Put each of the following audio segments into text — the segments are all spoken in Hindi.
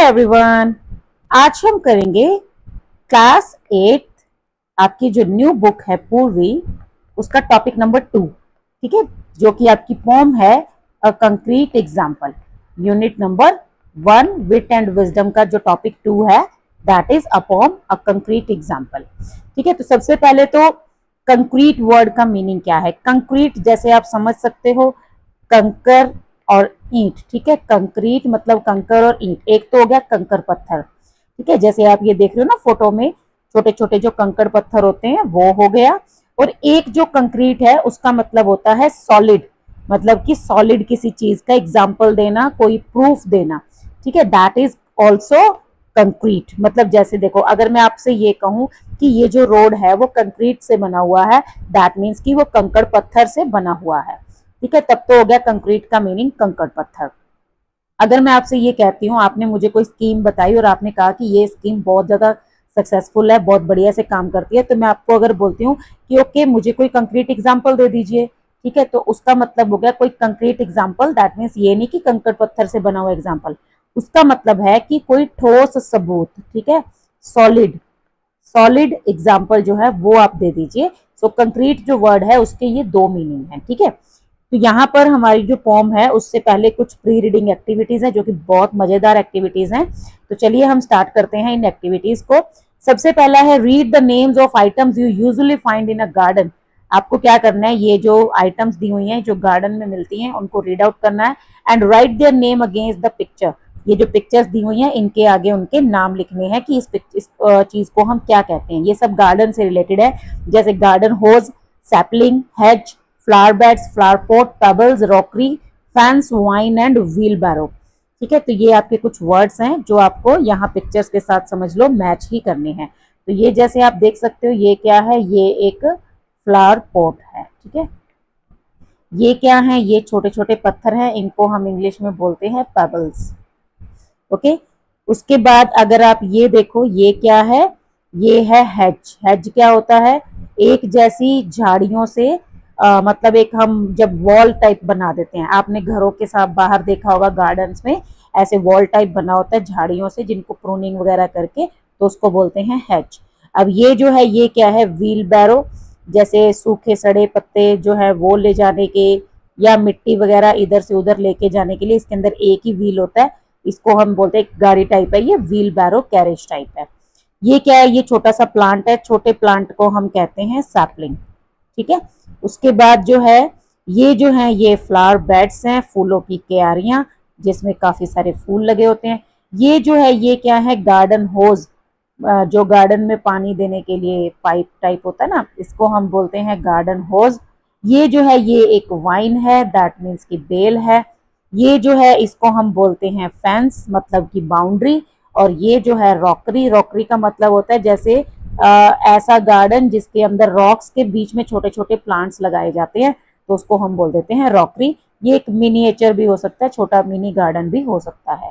एवरीवन, आज हम करेंगे क्लास 8 आपकी जो न्यू बुक है पूर्वी, उसका टॉपिक नंबर 2। ठीक है, जो कि आपकी पोम है a concrete example, unit number 1 wit and wisdom का जो टॉपिक 2 है that is a poem a concrete example. ठीक है, तो सबसे पहले तो कंक्रीट वर्ड का मीनिंग क्या है। कंक्रीट जैसे आप समझ सकते हो कंकर और ईंट। ठीक है, कंक्रीट मतलब कंकर और ईंट, एक तो हो गया कंकर पत्थर। ठीक है, जैसे आप ये देख रहे हो ना फोटो में, छोटे छोटे जो कंकर पत्थर होते हैं वो हो गया। और एक जो कंक्रीट है उसका मतलब होता है सॉलिड, मतलब कि सॉलिड किसी चीज का एग्जाम्पल देना, कोई प्रूफ देना। ठीक है, दैट इज ऑल्सो कंक्रीट। मतलब जैसे देखो, अगर मैं आपसे ये कहूं कि ये जो रोड है वो कंक्रीट से बना हुआ है, दैट मीन्स कि वो कंकड़ पत्थर से बना हुआ है। ठीक है, तब तो हो गया कंक्रीट का मीनिंग कंकड़ पत्थर। अगर मैं आपसे ये कहती हूँ, आपने मुझे कोई स्कीम बताई और आपने कहा कि ये स्कीम बहुत ज्यादा सक्सेसफुल है, बहुत बढ़िया से काम करती है, तो मैं आपको अगर बोलती हूँ कि ओके मुझे कोई कंक्रीट एग्जाम्पल दे दीजिए, ठीक है, तो उसका मतलब हो गया कोई कंक्रीट एग्जाम्पल। दैट मीन्स ये नहीं कि कंकड़ पत्थर से बना हुआ एग्जाम्पल, उसका मतलब है कि कोई ठोस सबूत। ठीक है, सॉलिड सॉलिड एग्जाम्पल जो है वो आप दे दीजिए। सो कंक्रीट जो वर्ड है उसके ये दो मीनिंग है। ठीक है, तो यहाँ पर हमारी जो पोम है उससे पहले कुछ प्री रीडिंग एक्टिविटीज है जो कि बहुत मजेदार एक्टिविटीज हैं। तो चलिए हम स्टार्ट करते हैं इन एक्टिविटीज को। सबसे पहला है read the names of items you usually find in a garden. आपको क्या करना है, ये जो आइटम्स दी हुई हैं जो गार्डन में मिलती हैं उनको रीड आउट करना है and right their name against the picture. ये जो पिक्चर्स दी हुई हैं इनके आगे उनके नाम लिखने हैं कि इस चीज को हम क्या कहते हैं। ये सब गार्डन से रिलेटेड है, जैसे garden hose, sapling, hedge, flower beds, flower pot, pebbles, rockery, fence, vine and wheelbarrow. ठीक है, तो ये आपके कुछ वर्ड्स हैं जो आपको यहाँ पिक्चर्स के साथ समझ लो मैच ही करने हैं। तो ये जैसे आप देख सकते हो, ये क्या है, ये एक फ्लावर पॉट है। ठीक है, ये क्या है, ये छोटे छोटे पत्थर हैं, इनको हम इंग्लिश में बोलते हैं पेबल्स। ओके, उसके बाद अगर आप ये देखो, ये क्या है, ये है हेज। हेज क्या होता है, एक जैसी झाड़ियों से मतलब एक हम जब वॉल टाइप बना देते हैं, आपने घरों के साथ बाहर देखा होगा गार्डन्स में ऐसे वॉल टाइप बना होता है झाड़ियों से, जिनको प्रूनिंग वगैरह करके, तो उसको बोलते हैं हेज। अब ये जो है ये क्या है, व्हील बैरो, जैसे सूखे सड़े पत्ते जो है वो ले जाने के या मिट्टी वगैरह इधर से उधर लेके जाने के लिए, इसके अंदर एक ही व्हील होता है, इसको हम बोलते हैं गाड़ी टाइप है, ये व्हील बैरो कैरेज टाइप है। ये क्या है, ये छोटा सा प्लांट है, छोटे प्लांट को हम कहते हैं सैपलिंग। ठीक है, उसके बाद जो है ये फ्लावर बेड्स हैं, फूलों की क्यारियां जिसमें काफी सारे फूल लगे होते हैं। ये जो है ये क्या है, गार्डन होज, जो गार्डन में पानी देने के लिए पाइप टाइप होता है ना, इसको हम बोलते हैं गार्डन होज। ये जो है ये एक वाइन है, दैट मीन्स की बेल है। ये जो है इसको हम बोलते हैं फेंस, मतलब की बाउंड्री। और ये जो है रॉकरी, रॉकरी का मतलब होता है जैसे ऐसा गार्डन जिसके अंदर रॉक्स के बीच में छोटे छोटे प्लांट्स लगाए जाते हैं, तो उसको हम बोल देते हैं रॉकरी। ये एक मिनिएचर भी हो सकता है, छोटा मिनी गार्डन भी हो सकता है।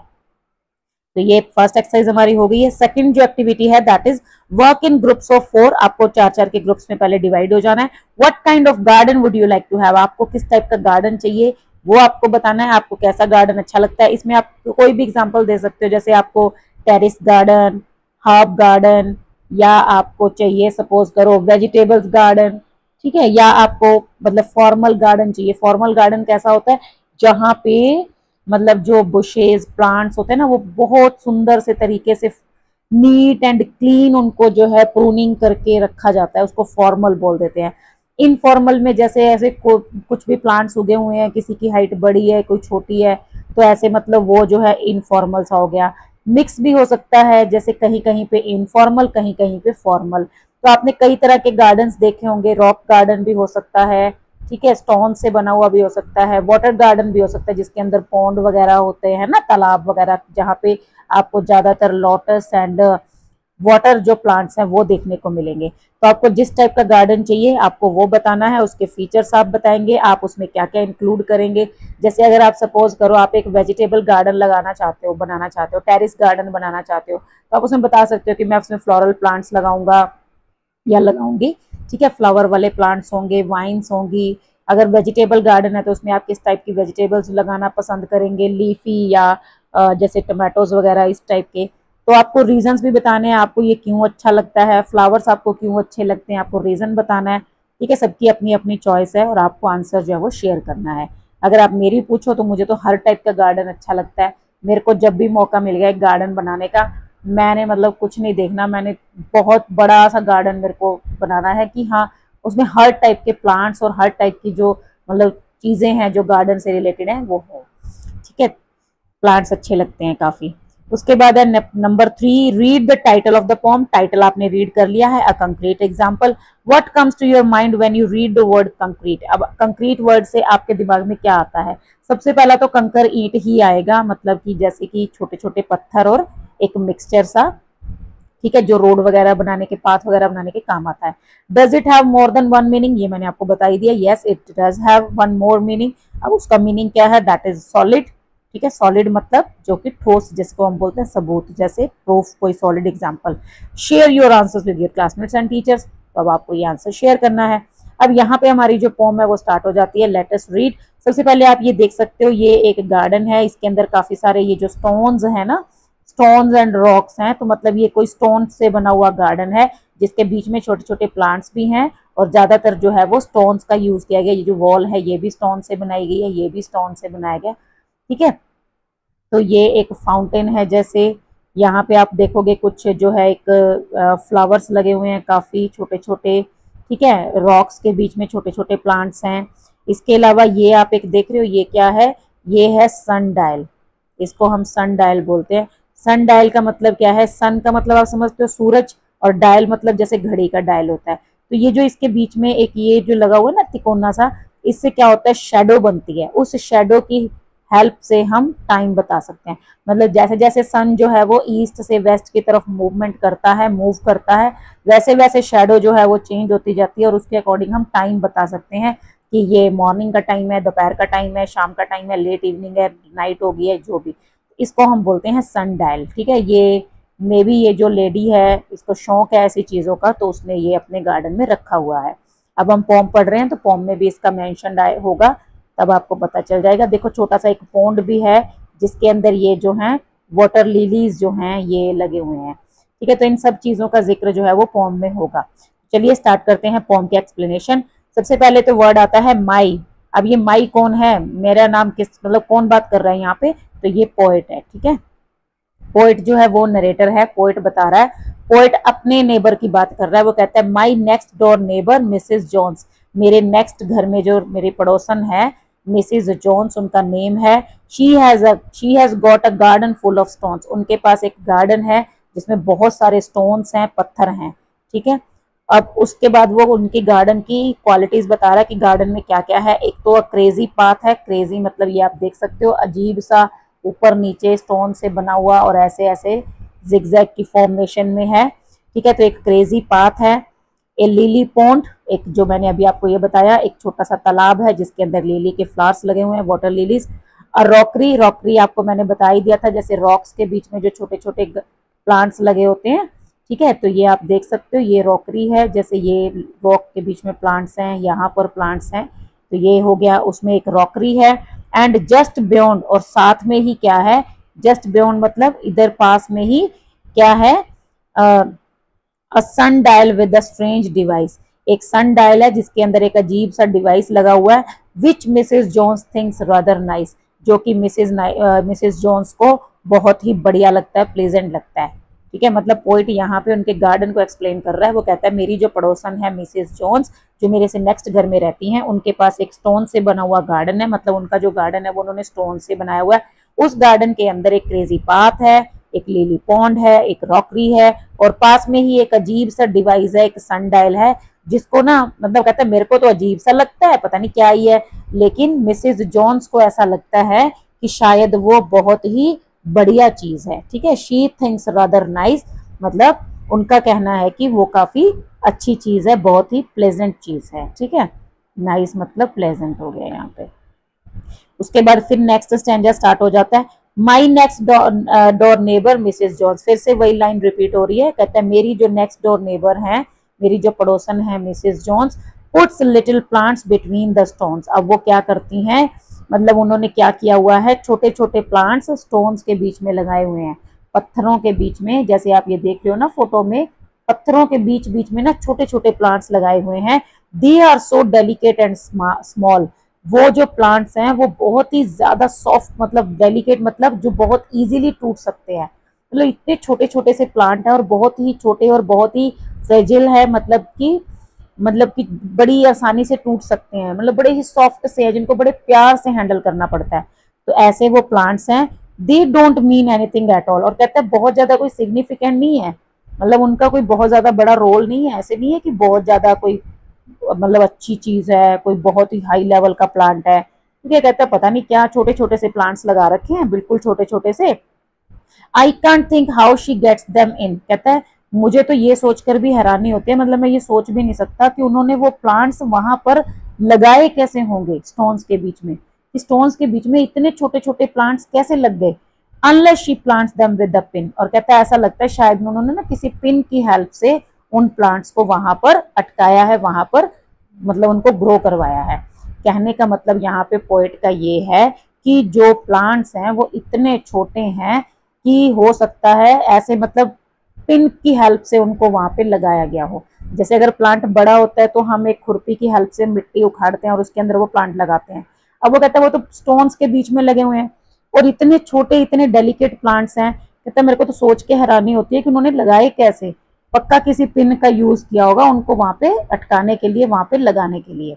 तो ये फर्स्ट एक्सरसाइज हमारी हो गई है। सेकंड जो एक्टिविटी है that is work in groups of 4। आपको 4-4 के ग्रुप्स में पहले डिवाइड हो जाना है। What kind of garden would you like to have, आपको किस टाइप का गार्डन चाहिए वो आपको बताना है, आपको कैसा गार्डन अच्छा लगता है। इसमें आप कोई भी एग्जांपल दे सकते हो, जैसे आपको टेरेस गार्डन, हर्ब गार्डन, या आपको चाहिए सपोज करो वेजिटेबल्स गार्डन। ठीक है, या आपको मतलब फॉर्मल गार्डन चाहिए। फॉर्मल गार्डन कैसा होता है, जहाँ पे मतलब जो बुशेज प्लांट्स होते हैं ना वो बहुत सुंदर से तरीके से नीट एंड क्लीन उनको जो है प्रूनिंग करके रखा जाता है, उसको फॉर्मल बोल देते हैं। इनफॉर्मल में जैसे ऐसे कुछ भी प्लांट्स उगे हुए हैं, किसी की हाइट बड़ी है कोई छोटी है, तो ऐसे मतलब वो जो है इनफॉर्मल सा हो गया। मिक्स भी हो सकता है, जैसे कहीं कहीं पे इनफॉर्मल कहीं कहीं पे फॉर्मल। तो आपने कई तरह के गार्डन्स देखे होंगे, रॉक गार्डन भी हो सकता है, ठीक है, स्टोन से बना हुआ भी हो सकता है, वाटर गार्डन भी हो सकता है जिसके अंदर पॉन्ड वगैरह होते हैं ना, तालाब वगैरह, जहाँ पे आपको ज्यादातर लोटस एंड वाटर जो प्लांट्स हैं वो देखने को मिलेंगे। तो आपको जिस टाइप का गार्डन चाहिए आपको वो बताना है, उसके फीचर्स आप बताएंगे, आप उसमें क्या क्या इंक्लूड करेंगे। जैसे अगर आप सपोज करो आप एक वेजिटेबल गार्डन लगाना चाहते हो, बनाना चाहते हो, टेरेस गार्डन बनाना चाहते हो, तो आप उसमें बता सकते हो कि मैं उसमें फ्लोरल प्लांट्स लगाऊंगा या लगाऊंगी। ठीक है, फ्लावर वाले प्लांट्स होंगे, वाइन्स होंगी। अगर वेजिटेबल गार्डन है तो उसमें आप किस टाइप की वेजिटेबल्स लगाना पसंद करेंगे, लीफी या जैसे टमाटोज वगैरह इस टाइप के। तो आपको रीजंस भी बताने हैं, आपको ये क्यों अच्छा लगता है, फ्लावर्स आपको क्यों अच्छे लगते हैं, आपको रीजन बताना है। ठीक है, सबकी अपनी अपनी चॉइस है और आपको आंसर जो है वो शेयर करना है। अगर आप मेरी पूछो तो मुझे तो हर टाइप का गार्डन अच्छा लगता है। मेरे को जब भी मौका मिल गया एक गार्डन बनाने का, मैंने मतलब कुछ नहीं देखना, मैंने बहुत बड़ा सा गार्डन मेरे को बनाना है कि हाँ उसमें हर टाइप के प्लांट्स और हर टाइप की जो मतलब चीजें हैं जो गार्डन से रिलेटेड हैं वो हो। ठीक है, प्लांट्स अच्छे लगते हैं काफी। उसके बाद है number 3, read the title of the poem. Title आपने रीड कर लिया है। A concrete example, what comes to your mind when you read the word concrete. अब कंक्रीट वर्ड से आपके दिमाग में क्या आता है? सबसे पहला तो कंकर ईंट ही आएगा, मतलब कि जैसे कि छोटे छोटे पत्थर और एक मिक्सचर सा, ठीक है, जो रोड वगैरह बनाने के, पाथ वगैरह बनाने के काम आता है। Does it have more than one meaning? ये मैंने आपको बता ही दिया, yes it does have one more meaning. अब उसका मीनिंग क्या है? That is solid. ठीक है, सॉलिड मतलब जो कि ठोस, जिसको हम बोलते हैं सबूत, जैसे प्रूफ, कोई solid example. Share your answers with your classmates and teachers. तो अब आपको ये आंसर शेयर करना है। अब यहाँ पे हमारी जो पोम है वो स्टार्ट हो जाती है। Let us read. सबसे पहले आप ये देख सकते हो, ये एक गार्डन है, इसके अंदर काफी सारे ये जो स्टोन्स है ना, स्टोन्स एंड रॉक्स हैं, तो मतलब ये कोई स्टोन से बना हुआ गार्डन है जिसके बीच में छोटे छोटे प्लांट्स भी हैं और ज्यादातर जो है वो स्टोन्स का यूज किया गया। ये जो वॉल है ये भी स्टोन से बनाई गई है, ये भी स्टोन से बनाया गया। ठीक है, तो ये एक फाउंटेन है, जैसे यहाँ पे आप देखोगे कुछ जो है एक फ्लावर्स लगे हुए हैं काफी छोटे छोटे। ठीक है, रॉक्स के बीच में छोटे छोटे प्लांट्स हैं। इसके अलावा ये आप एक देख रहे हो, ये क्या है? ये है सन डायल, इसको हम सन डायल बोलते हैं। सन डायल का मतलब क्या है? सन का मतलब आप समझते हो सूरज, और डायल मतलब जैसे घड़ी का डायल होता है। तो ये जो इसके बीच में एक ये जो लगा हुआ है ना तिकोना सा, इससे क्या होता है? शेडो बनती है। उस शेडो की हेल्प से हम टाइम बता सकते हैं। मतलब जैसे जैसे सन जो है वो ईस्ट से वेस्ट की तरफ मूवमेंट करता है, मूव करता है, वैसे वैसे शेडो जो है वो चेंज होती जाती है और उसके अकॉर्डिंग हम टाइम बता सकते हैं कि ये मॉर्निंग का टाइम है, दोपहर का टाइम है, शाम का टाइम है, लेट इवनिंग है, नाइट हो गई है, जो भी, इसको हम बोलते हैं सन डायल। ठीक है, ये मे बी ये जो लेडी है इसको शौक है ऐसी चीजों का, तो उसने ये अपने गार्डन में रखा हुआ है। अब हम पोम पढ़ रहे हैं तो पोम में भी इसका मेंशन होगा, तब आपको पता चल जाएगा। देखो छोटा सा एक पॉन्ड भी है जिसके अंदर ये जो है वाटर लिलीज जो हैं ये लगे हुए हैं। ठीक है, तो इन सब चीजों का जिक्र जो है वो पोम में होगा। चलिए स्टार्ट करते हैं पोम के एक्सप्लेनेशन। सबसे पहले तो वर्ड आता है माई। अब ये माई कौन है? मेरा नाम किस, मतलब कौन बात कर रहा है यहाँ पे? तो ये पोएट है। ठीक है, पोएट जो है वो नरेटर है, पोएट बता रहा है। पोएट अपने नेबर की बात कर रहा है, वो कहता है my next door neighbour Mrs Jones. मेरे नेक्स्ट घर में जो मेरी पड़ोसन है मिसेस जोन्स, उनका नेम है। She has got a garden full of stones. उनके पास एक गार्डन है जिसमें बहुत सारे स्टोन्स हैं, पत्थर हैं। ठीक है, अब उसके बाद वो उनकी गार्डन की क्वालिटीज बता रहा है कि गार्डन में क्या क्या है। एक तो क्रेजी पाथ है, क्रेजी मतलब ये आप देख सकते हो अजीब सा ऊपर नीचे स्टोन से बना हुआ और ऐसे ऐसे जिगजैग की फॉर्मेशन में है। ठीक है, तो एक क्रेजी पाथ है। ए लिली पॉन्ड, एक जो मैंने अभी आपको ये बताया, एक छोटा सा तालाब है जिसके अंदर लिली के फ्लावर्स लगे हुए हैं, वाटर लिलीज। और रॉकरी, रॉकरी आपको मैंने बता ही दिया था, जैसे रॉक्स के बीच में जो छोटे छोटे प्लांट्स लगे होते हैं। ठीक है, तो ये आप देख सकते हो ये रॉकरी है, जैसे ये रॉक के बीच में प्लांट्स हैं, यहाँ पर प्लांट्स हैं, तो ये हो गया, उसमें एक रॉकरी है। एंड जस्ट बियॉन्ड, और साथ में ही क्या है? जस्ट बियॉन्ड मतलब इधर पास में ही क्या है? A sundial with a strange device. एक सन डायल है जिसके अंदर एक अजीब सा डिवाइस लगा हुआ है। Which Mrs Jones thinks rather nice, जो कि मिसेस जोन्स को बहुत ही बढ़िया लगता है, प्लेजेंट लगता है। ठीक है, मतलब पोइट यहाँ पे उनके गार्डन को एक्सप्लेन कर रहा है। वो कहता है मेरी जो पड़ोसन है मिसेस जोन्स, जो मेरे से नेक्स्ट घर में रहती हैं, उनके पास एक स्टोन से बना हुआ गार्डन है, मतलब उनका जो गार्डन है वो उन्होंने स्टोन से बनाया हुआ है। उस गार्डन के अंदर एक क्रेजी पाथ है, एक लिली पॉन्ड है, एक रॉकरी है, और पास में ही एक अजीब सा डिवाइस है, एक सन डायल है, जिसको ना मतलब कहता है मेरे को तो अजीब सा लगता है, पता नहीं क्या ही है, लेकिन मिसेस जोन्स को ऐसा लगता है कि शायद वो बहुत ही बढ़िया चीज है। ठीक है, शी थिंक्स रादर नाइस, मतलब उनका कहना है कि वो काफी अच्छी चीज है, बहुत ही प्लेजेंट चीज है। ठीक है, नाइस मतलब प्लेजेंट हो गया यहाँ पे। उसके बाद फिर नेक्स्ट स्टैंजा स्टार्ट हो जाता है। My next door neighbour Mrs Jones, फिर से वही लाइन रिपीट हो रही है। कहता है मेरी जो नेक्स्ट डोर नेबर है, मेरी जो पड़ोसन है Mrs Jones, puts little plants between the stones. अब वो क्या करती हैं? मतलब उन्होंने क्या किया हुआ है, छोटे छोटे प्लांट्स स्टोन्स के बीच में लगाए हुए हैं, पत्थरों के बीच में, जैसे आप ये देख रहे हो ना फोटो में, पत्थरों के बीच बीच में ना छोटे छोटे प्लांट्स लगाए हुए हैं। They are so delicate and small, वो जो प्लांट्स हैं वो बहुत ही ज्यादा सॉफ्ट, मतलब डेलिकेट मतलब जो बहुत इजीली टूट सकते हैं, मतलब इतने छोटे छोटे से प्लांट है और बहुत ही छोटे और बहुत ही फ्रेजिल है, मतलब कि बड़ी आसानी से टूट सकते हैं, मतलब बड़े ही सॉफ्ट से है जिनको बड़े प्यार से हैंडल करना पड़ता है। तो ऐसे वो प्लांट्स हैं, दे don't mean anything at all, और कहता है बहुत ज्यादा कोई सिग्निफिकेंट नहीं है, मतलब उनका कोई बहुत ज्यादा बड़ा रोल नहीं है, ऐसे नहीं है कि बहुत ज्यादा कोई मतलब अच्छी चीज है, कोई बहुत ही हाई लेवल का प्लांट है। ठीक कहता है पता नहीं क्या छोटे छोटे से प्लांट्स लगा रखे हैं, बिल्कुल छोटे छोटे से। I can't think how she gets them in, कहता है मुझे तो ये सोचकर भी हैरानी होती है, मतलब मैं ये सोच भी नहीं सकता कि उन्होंने वो प्लांट्स वहां पर लगाए कैसे होंगे स्टोन्स के बीच में, स्टोन्स के बीच में इतने छोटे छोटे प्लांट्स कैसे लग गए, unless she plants them with the pin, और कहता है ऐसा लगता है शायद उन्होंने ना किसी पिन की हेल्प से उन प्लांट्स को वहां पर अटकाया है, वहां पर मतलब उनको ग्रो करवाया है। कहने का मतलब यहाँ पे पोइट का ये है कि जो प्लांट्स हैं वो इतने छोटे हैं कि हो सकता है ऐसे मतलब पिन की हेल्प से उनको वहां पे लगाया गया हो। जैसे अगर प्लांट बड़ा होता है तो हम एक खुरपी की हेल्प से मिट्टी उखाड़ते हैं और उसके अंदर वो प्लांट लगाते हैं। अब वो कहता है वो तो स्टोन्स के बीच में लगे हुए हैं और इतने छोटे इतने डेलिकेट प्लांट्स हैं, कहता है मेरे को तो सोच के हैरानी होती है कि उन्होंने लगाए कैसे, पक्का किसी पिन का यूज किया होगा उनको वहां पे अटकाने के लिए, वहां पे लगाने के लिए।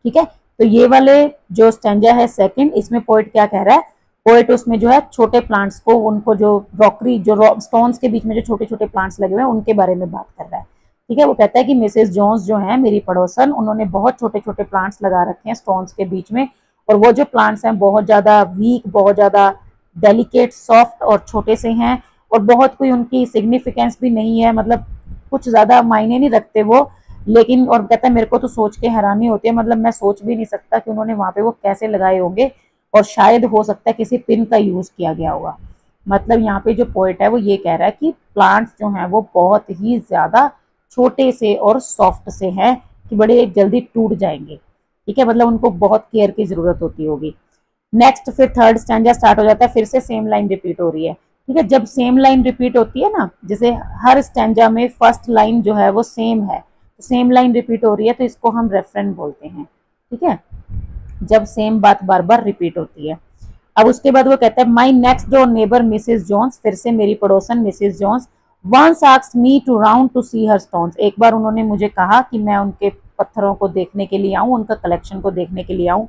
ठीक है, तो ये वाले जो स्टैंजा है सेकंड, इसमें पोइट क्या कह रहा है, पोइट उसमें जो है छोटे प्लांट्स को, उनको जो रॉकरी जो स्टोन्स के बीच में जो छोटे छोटे प्लांट्स लगे हुए हैं उनके बारे में बात कर रहा है। ठीक है, वो कहता है कि मिसेस जोन्स जो है मेरी पड़ोसन, उन्होंने बहुत छोटे छोटे प्लांट्स लगा रखे हैं स्टोन्स के बीच में, और वो जो प्लांट्स हैं बहुत ज्यादा वीक, बहुत ज्यादा डेलिकेट, सॉफ्ट और छोटे से हैं, और बहुत कोई उनकी सिग्निफिकेंस भी नहीं है, मतलब कुछ ज्यादा मायने नहीं रखते वो, लेकिन और कहता है मेरे को तो सोच के हैरानी होती है, मतलब मैं सोच भी नहीं सकता कि उन्होंने वहां पे वो कैसे लगाए होंगे, और शायद हो सकता है किसी पिन का यूज किया गया होगा। मतलब यहाँ पे जो पोइट है वो ये कह रहा है कि प्लांट्स जो हैं वो बहुत ही ज्यादा छोटे से और सॉफ्ट से हैं कि बड़े जल्दी टूट जाएंगे। ठीक है, मतलब उनको बहुत केयर की जरूरत होती होगी। नेक्स्ट फिर थर्ड स्टैंजा स्टार्ट हो जाता है, फिर से सेम लाइन रिपीट हो रही है। ठीक है, जब सेम लाइन रिपीट होती है ना, जैसे हर स्टैंजा में फर्स्ट लाइन जो है वो सेम है, तो सेम लाइन रिपीट हो रही है तो इसको हम रेफरेंट बोलते हैं। ठीक है, जब सेम बात बार बार रिपीट होती है। अब उसके बाद वो कहता है my next door neighbour Mrs Jones, फिर से मेरी पड़ोसन Mrs Jones, once asked me to round to see her stones, एक बार उन्होंने मुझे कहा कि मैं उनके पत्थरों को देखने के लिए आऊं, उनका कलेक्शन को देखने के लिए आऊं,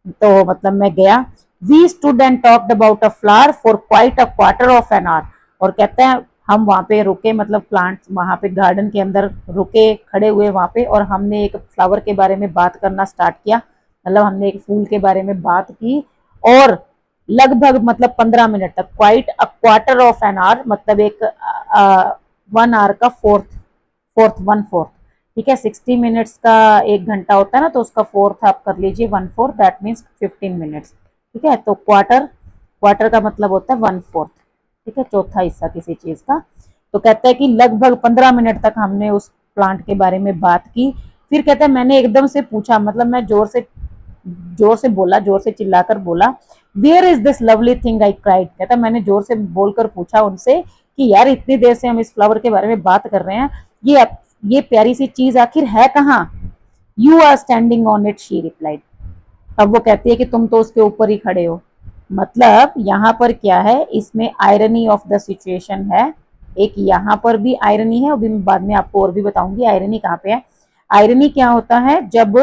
तो मतलब मैं गया। We stood and talked about a flower for quite a quarter of an hour, और कहते हैं हम वहां पे रुके, मतलब प्लांट वहां पे गार्डन के अंदर रुके, खड़े हुए वहां पे, और हमने एक फ्लावर के बारे में बात करना स्टार्ट किया, मतलब हमने एक फूल के बारे में बात की, और लगभग मतलब 15 मिनट तक, quite a quarter of an our मतलब एक 1 आवर का फोर्थ 1/4। ठीक है, 60 मिनट्स का 1 घंटा होता है ना, तो उसका फोर्थ आप कर लीजिए 1/4, दैट मीन्स 15 मिनट्स। ठीक है, तो क्वार्टर का मतलब होता है 1/4। ठीक है, चौथा हिस्सा किसी चीज का। तो कहता है कि लगभग 15 मिनट तक हमने उस प्लांट के बारे में बात की। फिर कहता है मैंने एकदम से पूछा, मतलब मैं जोर से बोला, जोर से चिल्लाकर बोला, where is this lovely thing, I cried, कहता मैंने जोर से बोलकर पूछा उनसे कि यार इतनी देर से हम इस फ्लावर के बारे में बात कर रहे हैं, ये प्यारी सी चीज आखिर है कहाँ। You are standing on it, she replied, अब वो कहती है कि तुम तो उसके ऊपर ही खड़े हो। मतलब यहाँ पर क्या है, इसमें आयरनी ऑफ द सिचुएशन है, एक यहाँ पर भी आयरनी है, अभी मैं बाद में आपको और भी बताऊंगी आयरनी कहाँ पे है। आयरनी क्या होता है, जब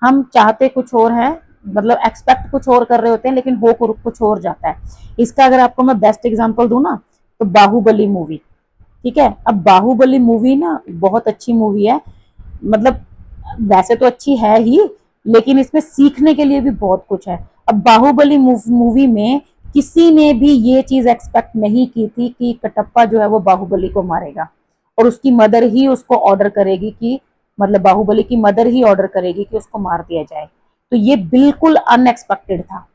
हम चाहते कुछ और है, मतलब एक्सपेक्ट कुछ और कर रहे होते हैं लेकिन हो कुछ और जाता है। इसका अगर आपको मैं बेस्ट एग्जांपल दूं ना, तो बाहुबली मूवी। ठीक है, अब बाहुबली मूवी ना बहुत अच्छी मूवी है, मतलब वैसे तो अच्छी है ही, लेकिन इसमें सीखने के लिए भी बहुत कुछ है। अब बाहुबली मूवी में किसी ने भी ये चीज एक्सपेक्ट नहीं की थी कि कटप्पा जो है वो बाहुबली को मारेगा, और उसकी मदर ही उसको ऑर्डर करेगी कि, मतलब बाहुबली की मदर ही ऑर्डर करेगी कि उसको मार दिया जाए। तो ये बिल्कुल अनएक्सपेक्टेड था,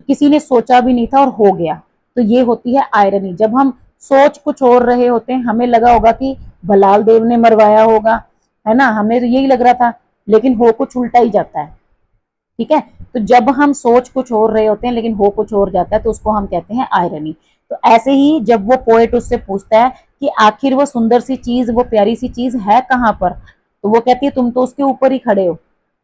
किसी ने सोचा भी नहीं था और हो गया। तो ये होती है आयरनी, जब हम सोच कुछ और रहे होते हैं, हमें लगा होगा कि भलाल देव ने मरवाया होगा, है ना, हमें तो यही लग रहा था, लेकिन हो कुछ उल्टा ही जाता है। ठीक है। तो जब हम सोच कुछ और रहे होते हैं लेकिन हो कुछ और जाता है तो उसको हम कहते हैं आयरनी। तो ऐसे ही जब वो पोएट उससे पूछता है कि आखिर वो सुंदर सी चीज, वो प्यारी सी चीज है कहाँ पर, तो वो कहती है तुम तो उसके ऊपर ही खड़े हो।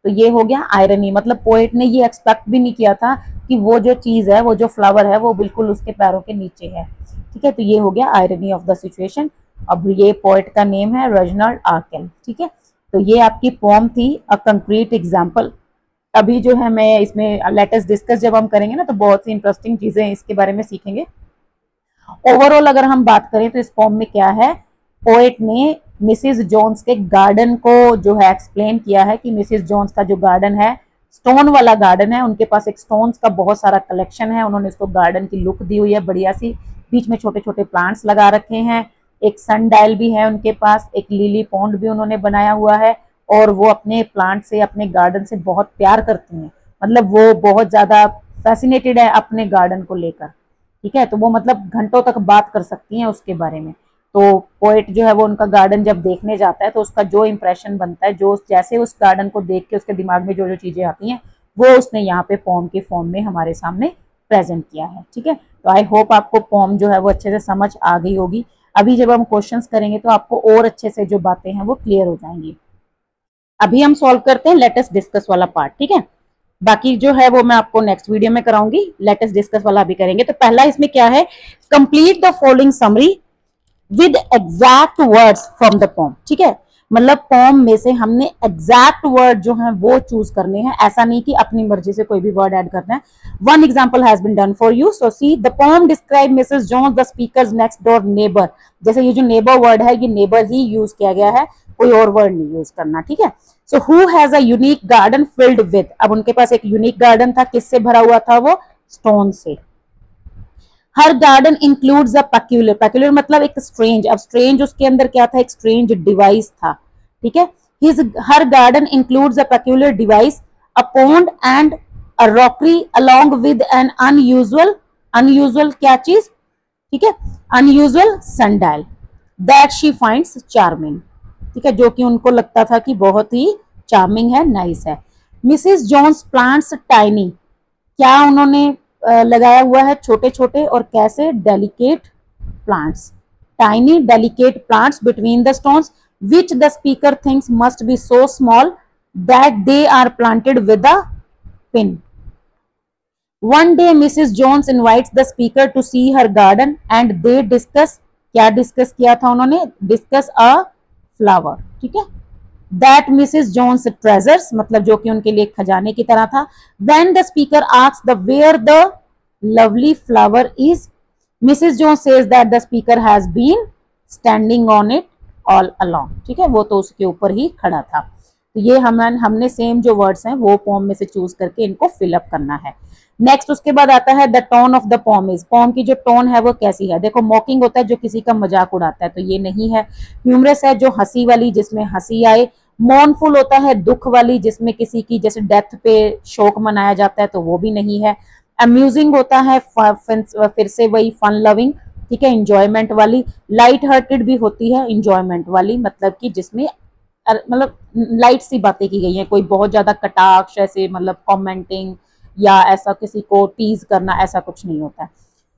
तो ये हो गया आयरनी, मतलब पोएट ने ये एक्सपेक्ट भी नहीं किया था कि वो जो चीज है, वो जो फ्लावर है, वो बिल्कुल उसके पैरों के नीचे है। ठीक है, तो ये हो गया आयरनी ऑफ द सिचुएशन। अब ये पोएट का नेम है रेजिनाल्ड आर्केल। ठीक है, तो ये आपकी पोम थी, अ कंक्रीट एग्जाम्पल। अभी जो है मैं इसमें लेटेस्ट डिस्कस जब हम करेंगे ना, तो बहुत सी इंटरेस्टिंग चीजें इसके बारे में सीखेंगे। ओवरऑल अगर हम बात करें तो इस फॉर्म में क्या है, पोएट ने मिसिस जोन्स के गार्डन को जो है एक्सप्लेन किया है कि मिसिस जोन्स का जो गार्डन है स्टोन वाला गार्डन है, उनके पास एक स्टोन्स का बहुत सारा कलेक्शन है, उन्होंने इसको गार्डन की लुक दी हुई है बढ़िया सी, बीच में छोटे छोटे प्लांट्स लगा रखे हैं, एक सन डायल भी है उनके पास, एक लिली पॉन्ड भी उन्होंने बनाया हुआ है, और वो अपने प्लांट से, अपने गार्डन से बहुत प्यार करती हैं, मतलब वो बहुत ज्यादा फैसिनेटेड है अपने गार्डन को लेकर। ठीक है, तो वो मतलब घंटों तक बात कर सकती हैं उसके बारे में। तो पोएट जो है वो उनका गार्डन जब देखने जाता है तो उसका जो इंप्रेशन बनता है, जो जैसे उस गार्डन को देख के उसके दिमाग में जो जो चीजें आती हैं, वो उसने यहाँ पे पोम के फॉर्म में हमारे सामने प्रेजेंट किया है। ठीक है, तो आई होप आपको पोम जो है वो अच्छे से समझ आ गई होगी। अभी जब हम क्वेश्चंस करेंगे तो आपको और अच्छे से जो बातें हैं वो क्लियर हो जाएंगी। अभी हम सॉल्व करते हैं लेटेस्ट डिस्कस वाला पार्ट। ठीक है, बाकी जो है वो मैं आपको नेक्स्ट वीडियो में कराऊंगी, लेटेस्ट डिस्कस वाला अभी करेंगे। तो पहला इसमें क्या है, complete the following summary with exact words from the pome. ठीक है, मतलब पोम में से हमने एग्जैक्ट वर्ड जो है वो चूज करने हैं, ऐसा नहीं कि अपनी मर्जी से कोई भी वर्ड ऐड करना है। One example has been done for you, so see the poem describe Mrs Jones the speaker's next door neighbour. जैसे ये जो नेबर वर्ड है, ये नेबर ही यूज किया गया है, कोई और वर्ड नहीं यूज करना। ठीक है, so who has a unique garden filled with, अब उनके पास एक यूनिक गार्डन था, किससे भरा हुआ था वो, स्टोन से। Her garden includes a peculiar, peculiar मतलब एक स्ट्रेंज, अब स्ट्रेंज उसके अंदर क्या था, एक स्ट्रेंज डिवाइस था। ठीक है, his her garden includes a peculiar device, a pond and a rockery along with an unusual, unusual क्या चीज, ठीक है, unusual sundial that she finds charming. ठीक है, जो कि उनको लगता था कि बहुत ही चार्मिंग है, नाइस है। मिसेस जोन्स प्लांट्स टाइनी, क्या उन्होंने लगाया हुआ है, छोटे छोटे और कैसे, delicate plants, tiny delicate plants between the stones which the speaker thinks must be so small that they are planted with a pin. One day Mrs. Jones invites the speaker to see her garden and they discuss, क्या डिस्कस किया था उन्होंने, डिस्कस अ फ्लावर। ठीक है, दैट मिसेस जोन्स ट्रेजर्स, मतलब जो कि उनके लिए खजाने की तरह था। When the speaker asks the where the lovely flower is, Mrs Jones says that the speaker has been standing on it all along. ठीक है, वो तो उसके ऊपर ही खड़ा था। तो ये हमने सेम जो वर्ड्स हैं वो पोम में से चूज करके इनको फिलअप करना है। नेक्स्ट उसके बाद आता है the tone of the poem is, poem की जो टोन है वो कैसी है। देखो, मॉकिंग होता है जो किसी का मजाक उड़ाता है, तो ये नहीं है। ह्यूमरस है जो हंसी वाली, जिसमें हंसी आए। मॉर्नफुल होता है दुख वाली, जिसमें किसी की जैसे डेथ पे शोक मनाया जाता है, तो वो भी नहीं है। अम्यूजिंग होता है फिर से वही फन लविंग, ठीक है, इंजॉयमेंट वाली। लाइट हार्टेड भी होती है इंजॉयमेंट वाली, मतलब कि जिसमें मतलब लाइट सी बातें की गई हैं, कोई बहुत ज्यादा कटाक्ष ऐसे मतलब कमेंटिंग या ऐसा किसी को टीज करना, ऐसा कुछ नहीं होता है।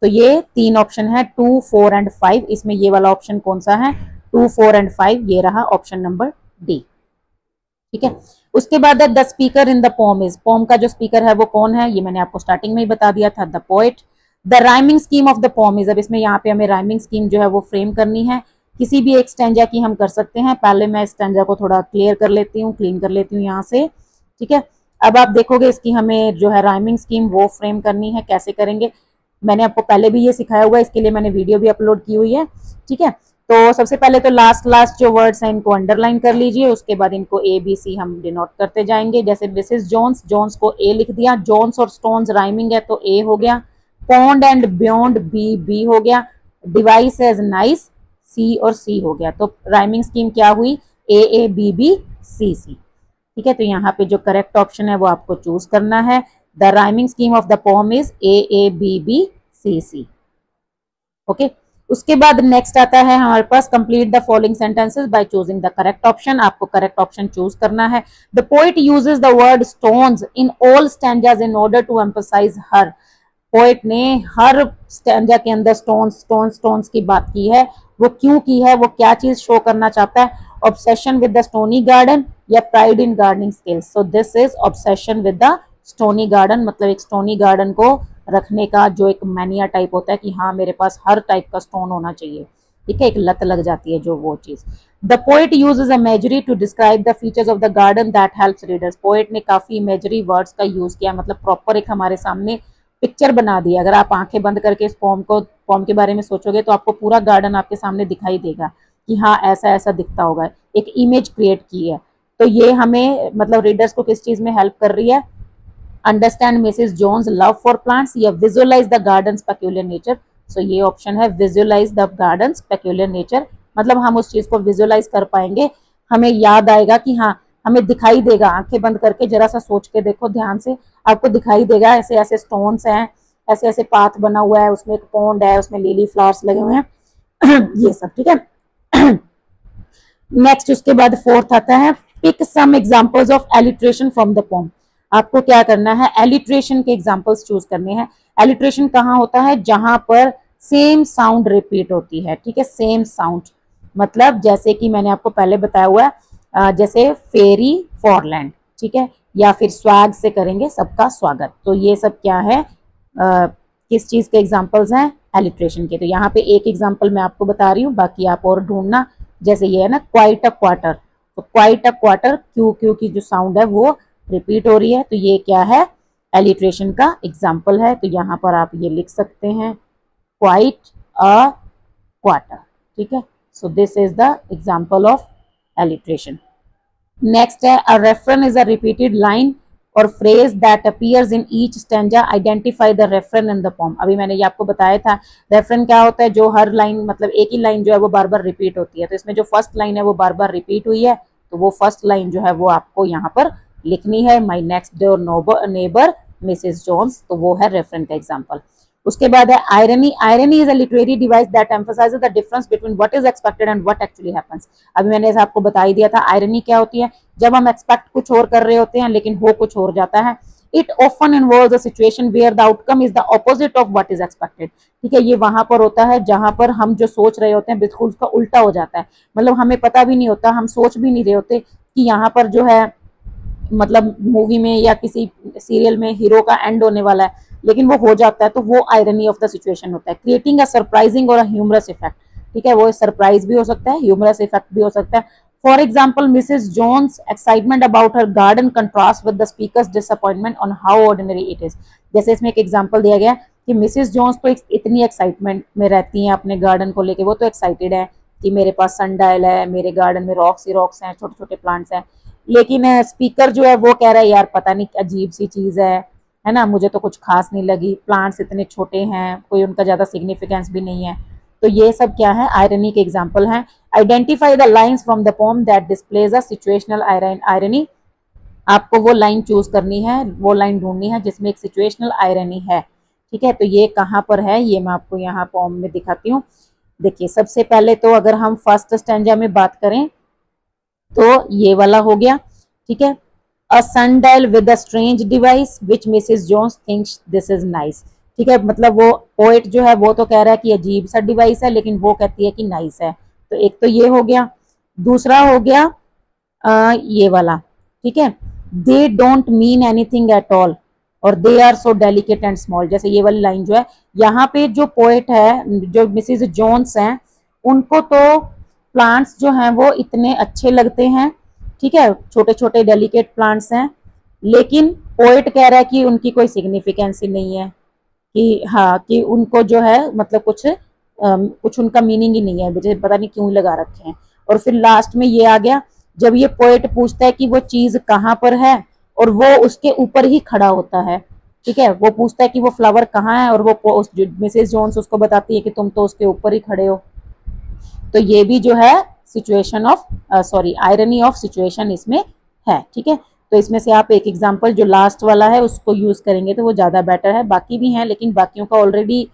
तो ये तीन ऑप्शन है 2, 4 एंड 5, इसमें ये वाला ऑप्शन कौन सा है, 2, 4 एंड 5, ये रहा ऑप्शन नंबर डी। ठीक है, उसके बाद the speaker in the poem is, poem का जो स्पीकर है वो कौन है, ये मैंने आपको स्टार्टिंग में ही बता दिया था, the poet. The rhyming scheme of the poem is, अब इसमें यहाँ पे हमें राइमिंग स्कीम जो है वो फ्रेम करनी है, किसी भी एक स्टैंजा की हम कर सकते हैं। पहले मैं स्टैंजा को थोड़ा क्लियर कर लेती हूँ, क्लीन कर लेती हूँ यहाँ से। ठीक है, अब आप देखोगे इसकी हमें जो है राइमिंग स्कीम वो फ्रेम करनी है, कैसे करेंगे मैंने आपको पहले भी ये सिखाया हुआ है, इसके लिए मैंने वीडियो भी अपलोड की हुई है। ठीक है, तो सबसे पहले तो लास्ट जो वर्ड्स हैं इनको अंडरलाइन कर लीजिए, उसके बाद इनको ए बी सी हम डिनोट करते जाएंगे। जैसे मिसेस जोन्स, जोन्स को ए लिख दिया, जोन्स और स्टोन्स राइमिंग है तो ए हो गया। पॉन्ड एंड बियॉन्ड बी हो गया। डिवाइस एज नाइस, सी और सी हो गया। तो राइमिंग स्कीम क्या हुई, ए बी बी सी सी। ठीक है, तो यहाँ पे जो करेक्ट ऑप्शन है वो आपको चूज करना है। The rhyming scheme of the poem is A B B C C. Okay, उसके बाद नेक्स्ट आता है हमारे पास complete the following sentences by choosing the correct option. आपको करेक्ट ऑप्शन चूज करना है। The poet uses the word stones in all stanzas in order to emphasize her. Poet ने हर स्टैंजा के अंदर स्टोन्स की बात की है। वो क्यों की है, वो क्या चीज शो करना चाहता है? Obsession with the stony garden या pride in gardening skills. So this is obsession with the stony garden, मतलब एक स्टोनी गार्डन को रखने का जो एक मैनिया टाइप होता है कि हाँ मेरे पास हर टाइप का स्टोन होना चाहिए, ठीक है, एक लत लग जाती है जो वो चीज। The poet uses imagery to describe the features of the garden that helps readers. Poet ने काफी इमेजरी वर्ड्स का यूज किया, मतलब प्रॉपर एक हमारे सामने पिक्चर बना दी। अगर आप आंखें बंद करके इस पोम के बारे में सोचोगे तो आपको पूरा गार्डन आपके सामने दिखाई देगा कि हाँ ऐसा ऐसा दिखता होगा, एक इमेज क्रिएट की है। तो ये हमें मतलब रीडर्स को किस चीज में हेल्प कर रही है? Understand Mrs Jones love for plants या visualize the garden's peculiar nature. So ये ऑप्शन है visualize the garden's peculiar nature, मतलब हम उस चीज को विजुअलाइज कर पाएंगे, हमें याद आएगा कि हाँ हमें दिखाई देगा। आंखें बंद करके जरा सा सोच के देखो ध्यान से, आपको दिखाई देगा ऐसे ऐसे स्टोन्स हैं, ऐसे ऐसे पाथ बना हुआ है, उसमें एक पॉन्ड है, उसमें लिली फ्लावर्स लगे हुए हैं ये सब, ठीक है। नेक्स्ट उसके बाद फोर्थ आता है pick some examples of alliteration from the poem. आपको क्या करना है? एलिट्रेशन के एग्जांपल्स चूज करने हैं। एलिट्रेशन कहाँ होता है? जहां पर सेम साउंड रिपीट होती है, ठीक है, सेम साउंड, मतलब जैसे कि मैंने आपको पहले बताया हुआ है, जैसे फेरी फॉरलैंड, ठीक है, या फिर स्वैग से करेंगे सबका स्वागत। तो ये सब क्या है, किस चीज के एग्जांपल्स हैं? एलिट्रेशन के। तो यहाँ पे एक एग्जांपल मैं आपको बता रही हूँ, बाकी आप और ढूंढना। जैसे ये है ना क्वाइट अ क्वार्टर, तो क्वाइट अ क्वार्टर क्यू की जो साउंड है वो रिपीट हो रही है, तो ये क्या है? एलिट्रेशन का एग्जाम्पल है। तो यहाँ पर आप ये लिख सकते हैं क्वाइट अ क्वार्टर, ठीक है। So this is the example of alliteration. Next है a refrain is a repeated line और phrase that appears in each stanza, identify the refrain in the poem. अभी मैंने ये आपको बताया था, रेफरन क्या होता है? जो हर लाइन, मतलब एक ही लाइन जो है वो बार बार रिपीट होती है। तो इसमें जो फर्स्ट लाइन है वो बार बार रिपीट हुई है, तो वो फर्स्ट लाइन जो है वो आपको यहाँ पर लिखनी है, my next door neighbour Mrs Jones, तो वो है रेफरन का एग्जाम्पल। उसके बाद है irony. Irony is a literary device that emphasises the difference between what is expected and what actually happens. अभी मैंने आपको बता ही दिया था आयरनी क्या होती है, जब हम एक्सपेक्ट कुछ और कर रहे होते हैं लेकिन हो कुछ और जाता है। It often involves a situation where the outcome is the opposite of what is expected, ठीक है। ये वहां पर होता है जहां पर हम जो सोच रहे होते हैं बिल्कुल उसका उल्टा हो जाता है, मतलब हमें पता भी नहीं होता, हम सोच भी नहीं रहे होते कि यहाँ पर जो है मतलब मूवी में या किसी सीरियल में हीरो का एंड होने वाला है, लेकिन वो हो जाता है, तो वो आयरनी ऑफ द सिचुएशन होता है। क्रिएटिंग अ सरप्राइजिंग और ह्यूमरस इफेक्ट, ठीक है, वो सरप्राइज भी हो सकता है, ह्यूमरस इफेक्ट भी हो सकता है। For example Mrs Jones excitement about her garden contrast with the speaker's disappointment on how ordinary it is. जैसे इसमें एक एग्जाम्पल दिया गया कि मिसेस जोन्स तो इतनी एक्साइटमेंट में रहती हैं अपने गार्डन को लेके, वो तो एक्साइटेड है कि मेरे पास सनडायल है, मेरे गार्डन में रॉक्स ही रॉक्स हैं, छोटे छोटे प्लांट्स हैं, लेकिन स्पीकर जो है वो कह रहा है यार पता नहीं अजीब सी चीज है ना, मुझे तो कुछ खास नहीं लगी, प्लांट्स इतने छोटे हैं, कोई उनका ज्यादा सिग्निफिकेंस भी नहीं है। तो ये सब क्या है? आयरनी के एग्जाम्पल हैं। Identify the lines from the pome that displays a situational irony. आपको वो लाइन चूज करनी है, वो लाइन ढूंढनी है जिसमें एक सिचुएशनल आयरनी है, ठीक है। तो ये कहाँ पर है, ये मैं आपको यहाँ पोम में दिखाती हूँ। देखिए सबसे पहले तो अगर हम फर्स्ट स्टैंजा में बात करें तो ये वाला हो गया, ठीक है। अ sundial with a strange device which Mrs. Jones thinks this is nice, ठीक है, मतलब वो पोएट जो है वो तो कह रहा है कि अजीब सा डिवाइस है, लेकिन वो कहती है कि नाइस है। तो एक तो ये हो गया। दूसरा हो गया ये वाला, ठीक है, they don't mean anything at all और they are so delicate and small. जैसे ये वाली लाइन जो है, यहाँ पे जो पोएट है, जो मिसेस जोन्स हैं, उनको तो प्लांट्स जो हैं वो इतने अच्छे लगते हैं, ठीक है, छोटे छोटे डेलिकेट प्लांट्स हैं, लेकिन पोएट कह रहा है कि उनकी कोई सिग्निफिकेंस ही नहीं है, कि हाँ कि उनको जो है मतलब कुछ उनका मीनिंग ही नहीं है, मुझे पता नहीं क्यों लगा रखे हैं। और फिर लास्ट में ये आ गया जब ये पोएट पूछता है कि वो चीज कहाँ पर है और वो उसके ऊपर ही खड़ा होता है, ठीक है, वो पूछता है कि वो फ्लावर कहाँ है और वो मिसेस जोन्स उसको बताती है कि तुम तो उसके ऊपर ही खड़े हो। तो ये भी जो है situation of irony of situation इसमें है, ठीक है। तो इसमें से आप एक एग्जांपल जो लास्ट वाला है उसको यूज करेंगे तो वो ज्यादा बेटर है। बाकी भी हैं लेकिन बाकियों का ऑलरेडी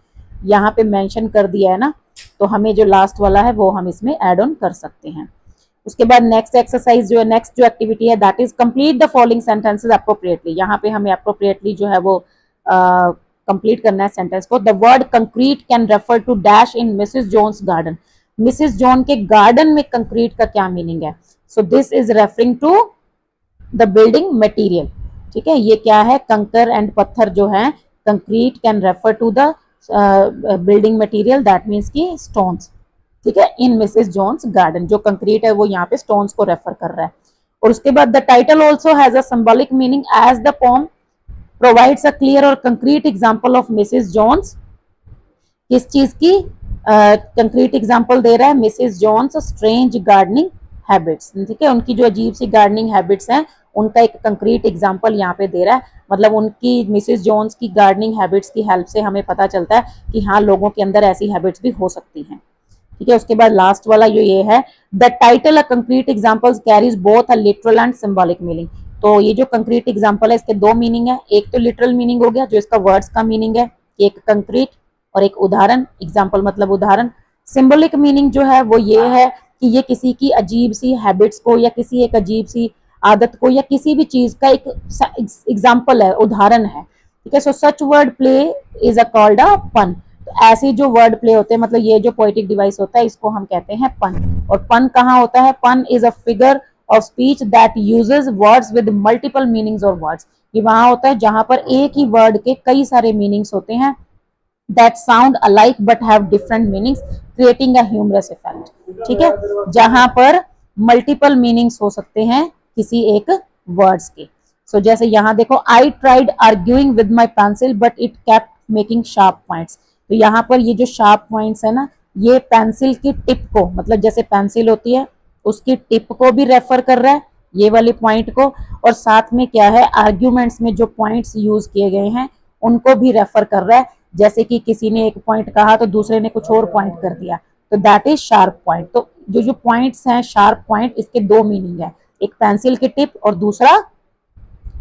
यहाँ पे मेंशन कर दिया है ना, तो हमें जो लास्ट वाला है वो हम इसमें ऐड ऑन कर सकते हैं। उसके बाद नेक्स्ट एक्सरसाइज जो है, नेक्स्ट जो एक्टिविटी है that is complete the following sentences appropriately. यहाँ पे हमें अप्रोप्रिएटली जो है वो कंप्लीट करना है सेंटेंस को। The word concrete can refer to dash in Mrs Jones garden. Mrs John के गार्डन में कंक्रीट का क्या मीनिंग है? So this is referring to the building material. ठीक है, ये क्या है? कंकर एंड पत्थर जो है, concrete can refer to the building material, that means की स्टोन्स। ठीक है, इन मिसेस जॉन्स गार्डन जो कंक्रीट है वो यहाँ पे स्टोन्स को रेफर कर रहा है। और उसके बाद the title also has a symbolic meaning as the poem provides a clear और concrete example of Mrs Jones. किस चीज की कंक्रीट एग्जाम्पल दे रहा है? Mrs Jones strange gardening habits. ठीक है, उनकी जो अजीब सी गार्डनिंग हैबिट्स हैं उनका एक कंक्रीट एग्जाम्पल यहाँ पे दे रहा है। मतलब उनकी मिसेस जॉन्स की गार्डनिंग हैबिट्स की हेल्प से हमें पता चलता है कि हाँ, लोगों के अंदर ऐसी हैबिट्स भी हो सकती हैं। ठीक है, उसके बाद लास्ट वाला जो ये है, the title a concrete examples carries both a literal and symbolic meaning. तो ये जो कंक्रीट एग्जाम्पल है इसके दो मीनिंग है। एक तो लिटरल मीनिंग हो गया जो इसका वर्ड्स का मीनिंग है, एक कंक्रीट और एक उदाहरण, एग्जाम्पल मतलब उदाहरण। सिंबॉलिक मीनिंग जो है वो ये है कि ये किसी की अजीब सी हैबिट्स को या किसी एक अजीब सी आदत को या किसी भी चीज का एक एग्जाम्पल है, उदाहरण है। ठीक है, so such word play is a called a pun. तो ऐसे जो वर्ड प्ले होते हैं, मतलब ये जो पोएटिक डिवाइस होता है इसको हम कहते हैं पन। और पन कहाँ होता है? पन is a figure of speech that uses words with multiple meanings और वर्ड्स। ये वहां होता है जहां पर एक ही वर्ड के कई सारे मीनिंग्स होते हैं, that sound alike but have different meanings creating a humorous effect। ठीक है, जहां पर मल्टीपल मीनिंग्स हो सकते हैं किसी एक वर्ड्स के। सो जैसे यहाँ देखो, I tried arguing with my pencil but it kept making sharp points। तो यहाँ पर ये जो शार्प पॉइंट्स है ना, ये पेंसिल की टिप को, मतलब जैसे पेंसिल होती है उसकी टिप को भी रेफर कर रहा है, ये वाले पॉइंट को, और साथ में क्या है, आर्ग्यूमेंट्स में जो पॉइंट्स यूज किए गए हैं उनको भी रेफर कर रहा है। जैसे कि किसी ने एक पॉइंट कहा तो दूसरे ने कुछ और पॉइंट कर दिया, तो दैट इज शार्प पॉइंट। तो जो जो पॉइंट्स हैं शार्प पॉइंट, इसके दो मीनिंग है, एक पेंसिल की टिप और दूसरा,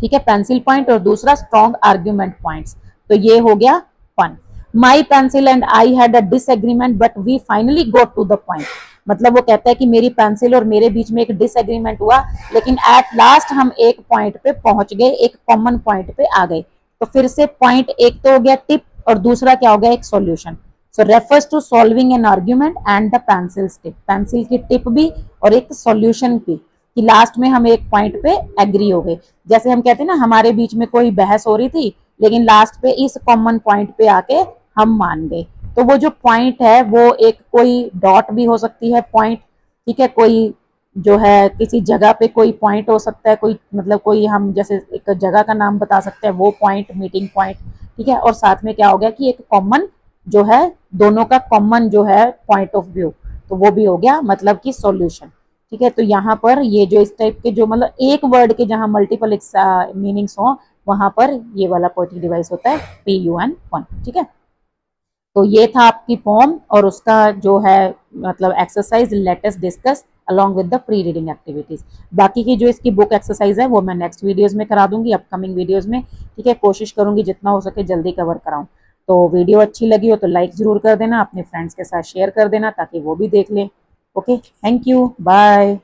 ठीक है, पेंसिल पॉइंट और दूसरा स्ट्रॉन्ग आर्ग्यूमेंट पॉइंट्स। तो ये हो गया pun. My pencil and I had a disagreement but we finally got to the point. मतलब वो कहता है कि मेरी पेंसिल और मेरे बीच में एक डिसएग्रीमेंट हुआ, लेकिन एट लास्ट हम एक पॉइंट पे पहुंच गए, एक कॉमन पॉइंट पे आ गए। तो फिर से पॉइंट एक तो हो गया टिप और दूसरा क्या हो गया, एक solution. So refers to solving an argument and the pencil tip. Pencil की टिप भी और एक सॉल्यूशन भी, कि लास्ट में हम एक पॉइंट पे एग्री हो गए। जैसे हम कहते हैं ना, हमारे बीच में कोई बहस हो रही थी लेकिन लास्ट पे इस कॉमन पॉइंट पे आके हम मान गए। तो वो जो पॉइंट है वो एक कोई डॉट भी हो सकती है पॉइंट, ठीक है, कोई जो है किसी जगह पे कोई पॉइंट हो सकता है, कोई मतलब कोई हम जैसे एक जगह का नाम बता सकते हैं, वो पॉइंट, मीटिंग पॉइंट। ठीक है, और साथ में क्या हो गया कि एक कॉमन जो है, दोनों का कॉमन जो है पॉइंट ऑफ व्यू, तो वो भी हो गया मतलब कि सॉल्यूशन। ठीक है, तो यहाँ पर ये जो इस टाइप के जो मतलब एक वर्ड के जहाँ मल्टीपल मीनिंग्स हो, वहां पर ये वाला पोएटिक डिवाइस होता है PUN पन। ठीक है, तो ये था आपकी पोम और उसका जो है मतलब exercise, let us discuss along with the pre reading activities. बाकी की जो इसकी बुक एक्सरसाइज है वो मैं नेक्स्ट वीडियोस में करा दूंगी, अपकमिंग वीडियोस में। ठीक है, कोशिश करूंगी जितना हो सके जल्दी कवर कराऊं। तो वीडियो अच्छी लगी हो तो लाइक जरूर कर देना, अपने फ्रेंड्स के साथ शेयर कर देना ताकि वो भी देख लें। Okay, thank you, bye.